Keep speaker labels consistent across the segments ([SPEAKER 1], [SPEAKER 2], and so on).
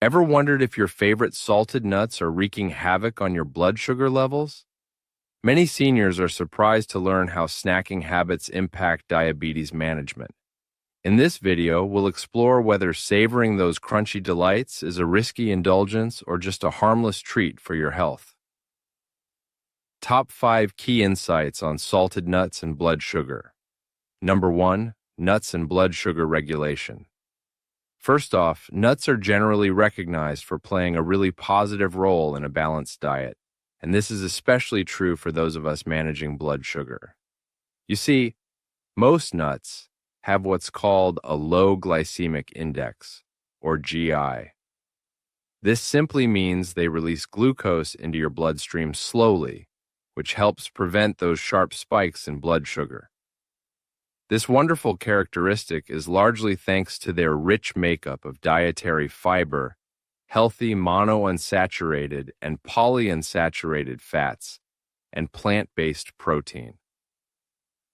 [SPEAKER 1] Ever wondered if your favorite salted nuts are wreaking havoc on your blood sugar levels? Many seniors are surprised to learn how snacking habits impact diabetes management. In this video, we'll explore whether savoring those crunchy delights is a risky indulgence or just a harmless treat for your health. Top 5 key insights on salted nuts and blood sugar. Number 1. Nuts and blood sugar regulation. First off, nuts are generally recognized for playing a really positive role in a balanced diet, and this is especially true for those of us managing blood sugar. You see, most nuts have what's called a low glycemic index, or GI. This simply means they release glucose into your bloodstream slowly, which helps prevent those sharp spikes in blood sugar. This wonderful characteristic is largely thanks to their rich makeup of dietary fiber, healthy monounsaturated and polyunsaturated fats, and plant-based protein.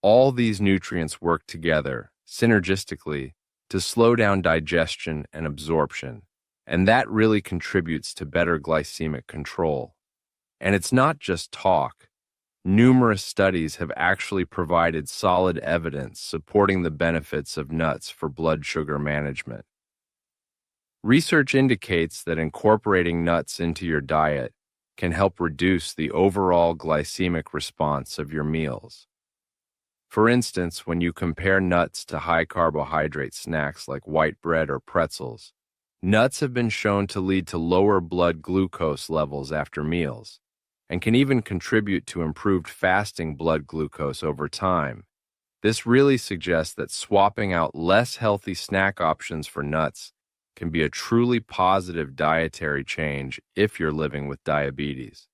[SPEAKER 1] All these nutrients work together, synergistically, to slow down digestion and absorption, and that really contributes to better glycemic control. And it's not just talk. Numerous studies have actually provided solid evidence supporting the benefits of nuts for blood sugar management. Research indicates that incorporating nuts into your diet can help reduce the overall glycemic response of your meals. For instance, when you compare nuts to high-carbohydrate snacks like white bread or pretzels, nuts have been shown to lead to lower blood glucose levels after meals, and can even contribute to improved fasting blood glucose over time. This really suggests that swapping out less healthy snack options for nuts can be a truly positive dietary change if you're living with diabetes.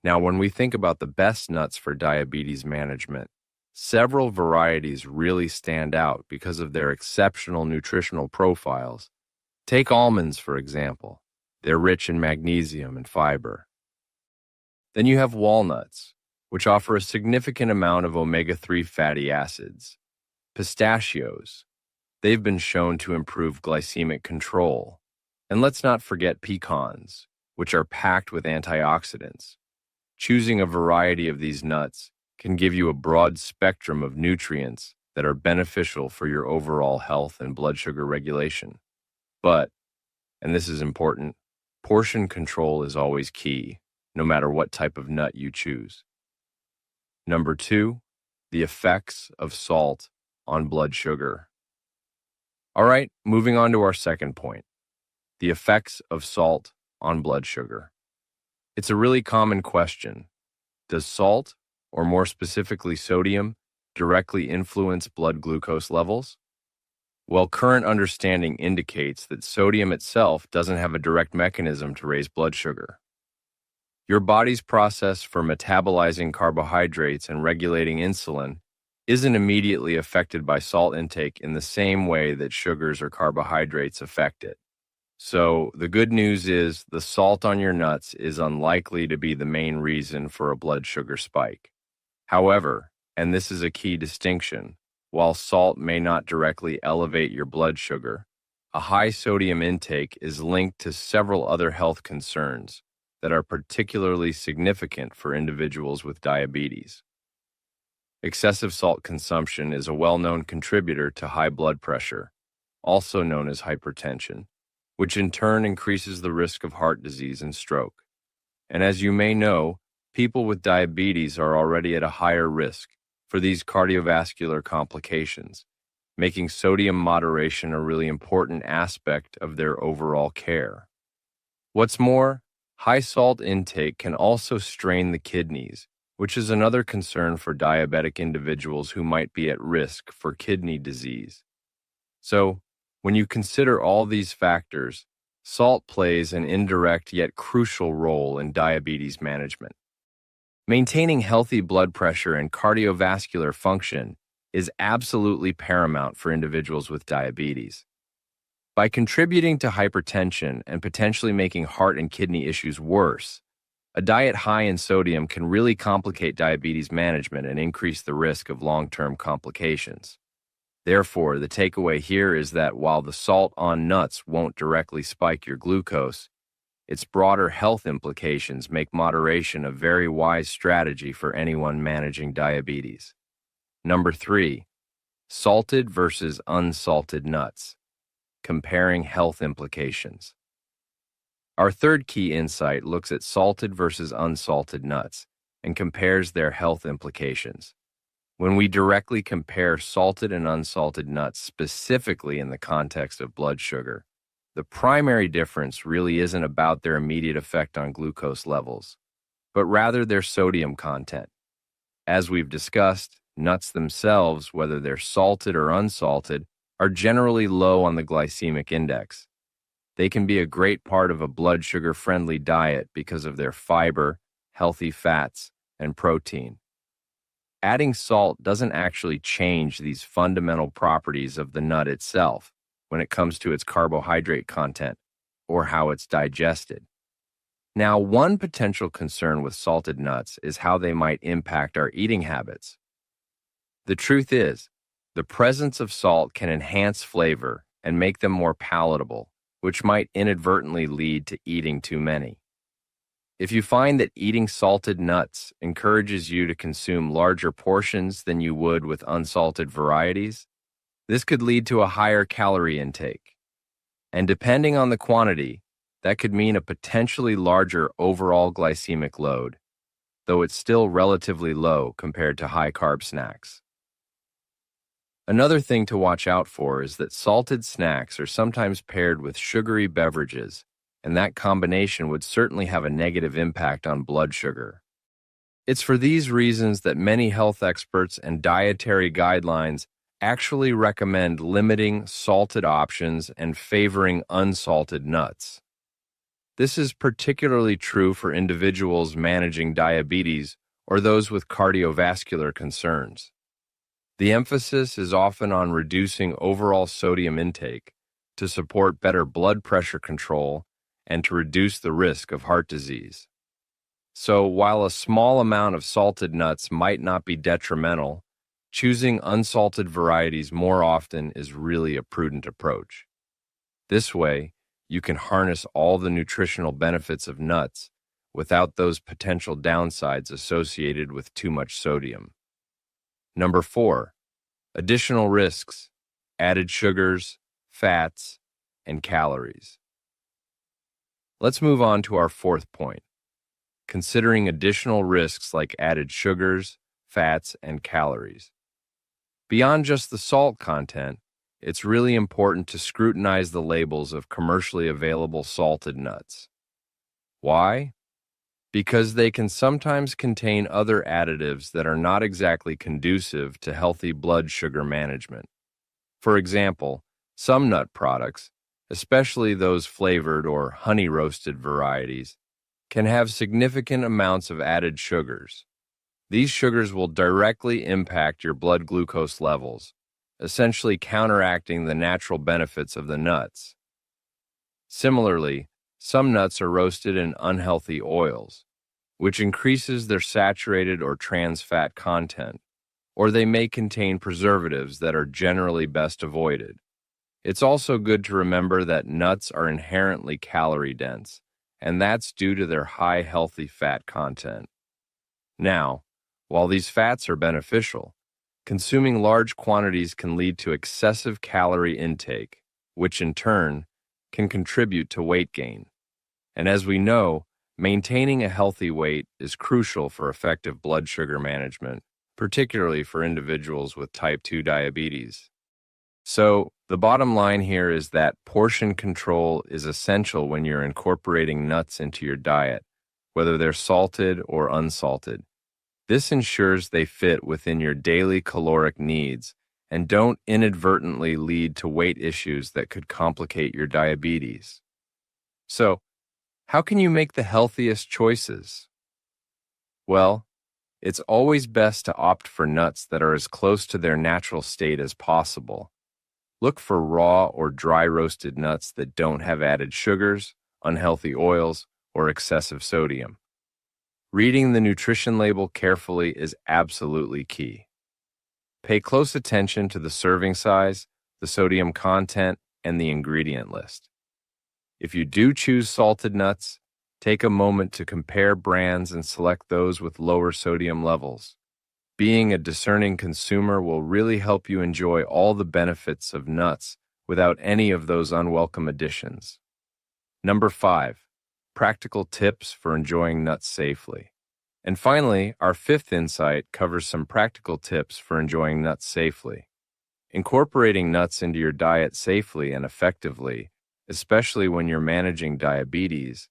[SPEAKER 1] Now, when we think about the best nuts for diabetes management, several varieties really stand out because of their exceptional nutritional profiles. Take almonds, for example. They're rich in magnesium and fiber. Then you have walnuts, which offer a significant amount of omega-3 fatty acids. Pistachios. They've been shown to improve glycemic control. And let's not forget pecans, which are packed with antioxidants. Choosing a variety of these nuts can give you a broad spectrum of nutrients that are beneficial for your overall health and blood sugar regulation. But, and this is important, portion control is always key, no matter what type of nut you choose. Number 2, the effects of salt on blood sugar. All right, moving on to our second point, the effects of salt on blood sugar. It's a really common question. Does salt, or more specifically sodium, directly influence blood glucose levels? Well, current understanding indicates that sodium itself doesn't have a direct mechanism to raise blood sugar. Your body's process for metabolizing carbohydrates and regulating insulin isn't immediately affected by salt intake in the same way that sugars or carbohydrates affect it. So, the good news is the salt on your nuts is unlikely to be the main reason for a blood sugar spike. However, and this is a key distinction, while salt may not directly elevate your blood sugar, a high sodium intake is linked to several other health concerns that are particularly significant for individuals with diabetes. Excessive salt consumption is a well-known contributor to high blood pressure, also known as hypertension, which in turn increases the risk of heart disease and stroke. And as you may know, people with diabetes are already at a higher risk for these cardiovascular complications, making sodium moderation a really important aspect of their overall care. What's more, high salt intake can also strain the kidneys, which is another concern for diabetic individuals who might be at risk for kidney disease. So, when you consider all these factors, salt plays an indirect yet crucial role in diabetes management. Maintaining healthy blood pressure and cardiovascular function is absolutely paramount for individuals with diabetes. By contributing to hypertension and potentially making heart and kidney issues worse, a diet high in sodium can really complicate diabetes management and increase the risk of long-term complications. Therefore, the takeaway here is that while the salt on nuts won't directly spike your glucose, its broader health implications make moderation a very wise strategy for anyone managing diabetes. Number 3, salted versus unsalted nuts. Comparing health implications. Our third key insight looks at salted versus unsalted nuts and compares their health implications. When we directly compare salted and unsalted nuts specifically in the context of blood sugar, the primary difference really isn't about their immediate effect on glucose levels, but rather their sodium content. As we've discussed, nuts themselves, whether they're salted or unsalted, are generally low on the glycemic index. They can be a great part of a blood sugar-friendly diet because of their fiber, healthy fats, and protein. Adding salt doesn't actually change these fundamental properties of the nut itself when it comes to its carbohydrate content or how it's digested. Now, one potential concern with salted nuts is how they might impact our eating habits. The truth is, the presence of salt can enhance flavor and make them more palatable, which might inadvertently lead to eating too many. If you find that eating salted nuts encourages you to consume larger portions than you would with unsalted varieties, this could lead to a higher calorie intake. And depending on the quantity, that could mean a potentially larger overall glycemic load, though it's still relatively low compared to high-carb snacks. Another thing to watch out for is that salted snacks are sometimes paired with sugary beverages, and that combination would certainly have a negative impact on blood sugar. It's for these reasons that many health experts and dietary guidelines actually recommend limiting salted options and favoring unsalted nuts. This is particularly true for individuals managing diabetes or those with cardiovascular concerns. The emphasis is often on reducing overall sodium intake to support better blood pressure control and to reduce the risk of heart disease. So, while a small amount of salted nuts might not be detrimental, choosing unsalted varieties more often is really a prudent approach. This way, you can harness all the nutritional benefits of nuts without those potential downsides associated with too much sodium. Number 4, additional risks, added sugars, fats, and calories. Let's move on to our fourth point, considering additional risks like added sugars, fats, and calories. Beyond just the salt content, it's really important to scrutinize the labels of commercially available salted nuts. Why? Because they can sometimes contain other additives that are not exactly conducive to healthy blood sugar management. For example, some nut products, especially those flavored or honey-roasted varieties, can have significant amounts of added sugars. These sugars will directly impact your blood glucose levels, essentially counteracting the natural benefits of the nuts. Similarly, some nuts are roasted in unhealthy oils, which increases their saturated or trans fat content, or they may contain preservatives that are generally best avoided. It's also good to remember that nuts are inherently calorie-dense, and that's due to their high healthy fat content. Now, while these fats are beneficial, consuming large quantities can lead to excessive calorie intake, which in turn can contribute to weight gain. And as we know, maintaining a healthy weight is crucial for effective blood sugar management, particularly for individuals with type 2 diabetes. So, the bottom line here is that portion control is essential when you're incorporating nuts into your diet, whether they're salted or unsalted. This ensures they fit within your daily caloric needs and don't inadvertently lead to weight issues that could complicate your diabetes. So, how can you make the healthiest choices? Well, it's always best to opt for nuts that are as close to their natural state as possible. Look for raw or dry roasted nuts that don't have added sugars, unhealthy oils, or excessive sodium. Reading the nutrition label carefully is absolutely key. Pay close attention to the serving size, the sodium content, and the ingredient list. If you do choose salted nuts, take a moment to compare brands and select those with lower sodium levels. Being a discerning consumer will really help you enjoy all the benefits of nuts without any of those unwelcome additions. Number 5, practical tips for enjoying nuts safely. And finally, our fifth insight covers some practical tips for enjoying nuts safely. Incorporating nuts into your diet safely and effectively, especially when you're managing diabetes,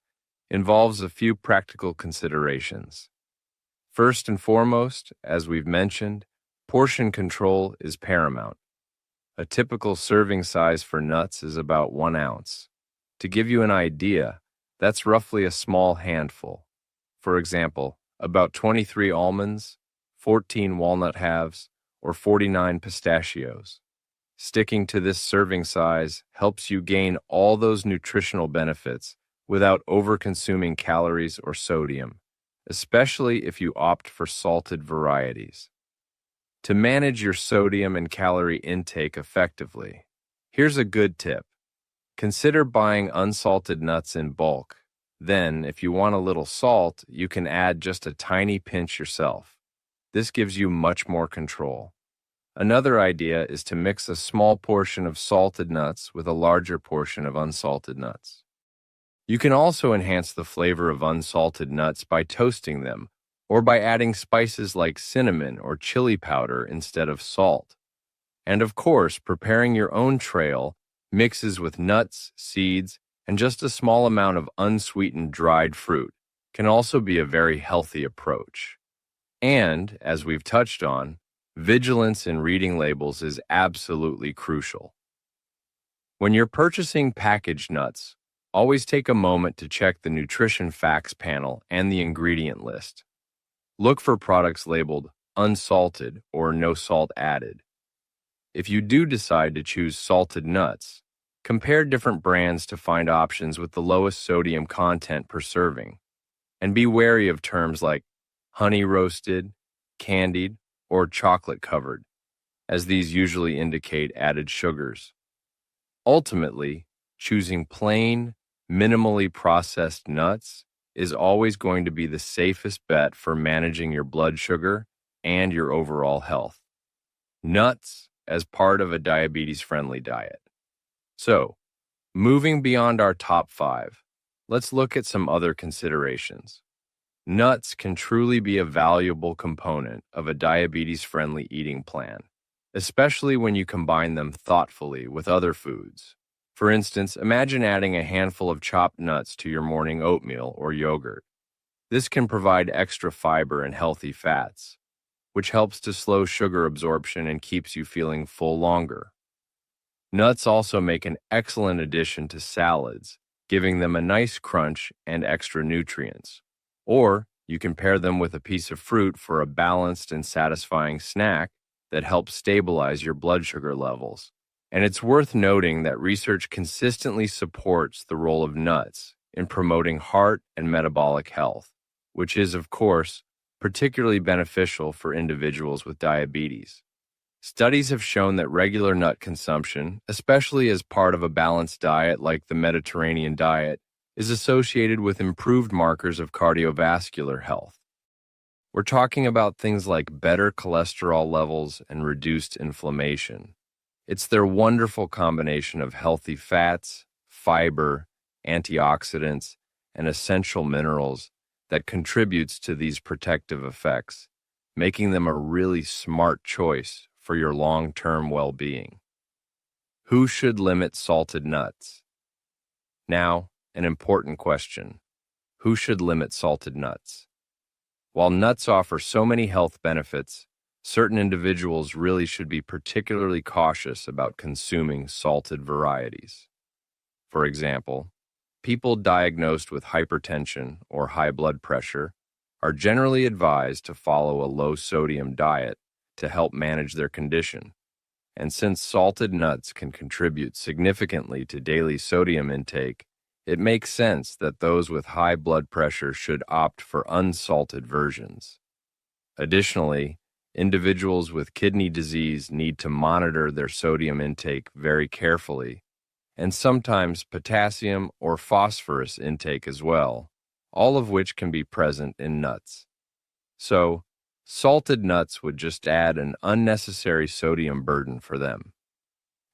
[SPEAKER 1] involves a few practical considerations. First and foremost, as we've mentioned, portion control is paramount. A typical serving size for nuts is about 1 ounce. To give you an idea, that's roughly a small handful. For example, about 23 almonds, 14 walnut halves, or 49 pistachios. Sticking to this serving size helps you gain all those nutritional benefits without over-consuming calories or sodium, especially if you opt for salted varieties. To manage your sodium and calorie intake effectively, here's a good tip. Consider buying unsalted nuts in bulk. Then, if you want a little salt, you can add just a tiny pinch yourself. This gives you much more control. Another idea is to mix a small portion of salted nuts with a larger portion of unsalted nuts. You can also enhance the flavor of unsalted nuts by toasting them, or by adding spices like cinnamon or chili powder instead of salt. And of course, preparing your own trail mixes with nuts, seeds, and just a small amount of unsweetened dried fruit can also be a very healthy approach. And, as we've touched on, vigilance in reading labels is absolutely crucial. When you're purchasing packaged nuts, always take a moment to check the nutrition facts panel and the ingredient list. Look for products labeled unsalted or no salt added. If you do decide to choose salted nuts, compare different brands to find options with the lowest sodium content per serving, and be wary of terms like honey roasted, candied, or chocolate covered, as these usually indicate added sugars. Ultimately, choosing plain, minimally processed nuts is always going to be the safest bet for managing your blood sugar and your overall health. Nuts as part of a diabetes-friendly diet. So, moving beyond our top 5, let's look at some other considerations. Nuts can truly be a valuable component of a diabetes-friendly eating plan, especially when you combine them thoughtfully with other foods. For instance, imagine adding a handful of chopped nuts to your morning oatmeal or yogurt. This can provide extra fiber and healthy fats, which helps to slow sugar absorption and keeps you feeling full longer. Nuts also make an excellent addition to salads, giving them a nice crunch and extra nutrients. Or you can pair them with a piece of fruit for a balanced and satisfying snack that helps stabilize your blood sugar levels. And it's worth noting that research consistently supports the role of nuts in promoting heart and metabolic health, which is, of course, particularly beneficial for individuals with diabetes. Studies have shown that regular nut consumption, especially as part of a balanced diet like the Mediterranean diet, is associated with improved markers of cardiovascular health. We're talking about things like better cholesterol levels and reduced inflammation. It's their wonderful combination of healthy fats, fiber, antioxidants, and essential minerals that contributes to these protective effects, making them a really smart choice for your long-term well-being. Who should limit salted nuts? Now, an important question. Who should limit salted nuts? While nuts offer so many health benefits, certain individuals really should be particularly cautious about consuming salted varieties. For example, people diagnosed with hypertension or high blood pressure are generally advised to follow a low-sodium diet to help manage their condition. And since salted nuts can contribute significantly to daily sodium intake, it makes sense that those with high blood pressure should opt for unsalted versions. Additionally, Individuals with kidney disease need to monitor their sodium intake very carefully, and sometimes potassium or phosphorus intake as well, all of which can be present in nuts. So, salted nuts would just add an unnecessary sodium burden for them.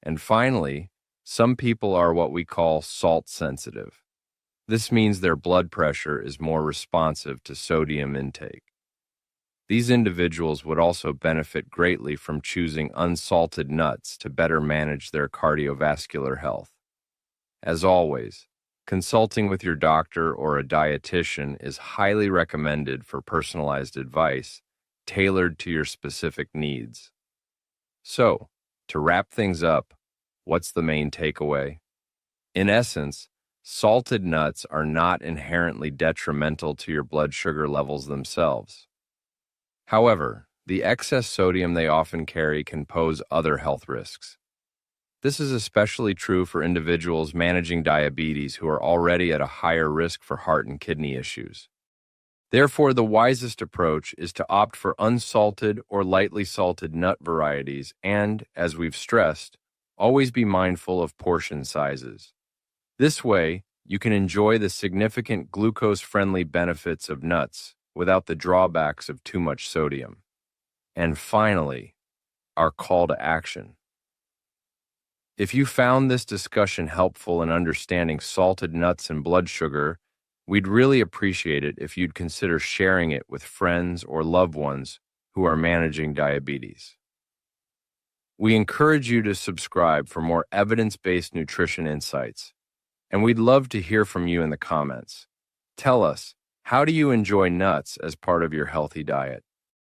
[SPEAKER 1] And finally, some people are what we call salt sensitive. This means their blood pressure is more responsive to sodium intake. These individuals would also benefit greatly from choosing unsalted nuts to better manage their cardiovascular health. As always, consulting with your doctor or a dietitian is highly recommended for personalized advice tailored to your specific needs. So, to wrap things up, what's the main takeaway? In essence, salted nuts are not inherently detrimental to your blood sugar levels themselves. However, the excess sodium they often carry can pose other health risks. This is especially true for individuals managing diabetes who are already at a higher risk for heart and kidney issues. Therefore, the wisest approach is to opt for unsalted or lightly salted nut varieties and, as we've stressed, always be mindful of portion sizes. This way, you can enjoy the significant glucose-friendly benefits of nuts without the drawbacks of too much sodium. And finally, our call to action. If you found this discussion helpful in understanding salted nuts and blood sugar, we'd really appreciate it if you'd consider sharing it with friends or loved ones who are managing diabetes. We encourage you to subscribe for more evidence-based nutrition insights, and we'd love to hear from you in the comments. Tell us, how do you enjoy nuts as part of your healthy diet?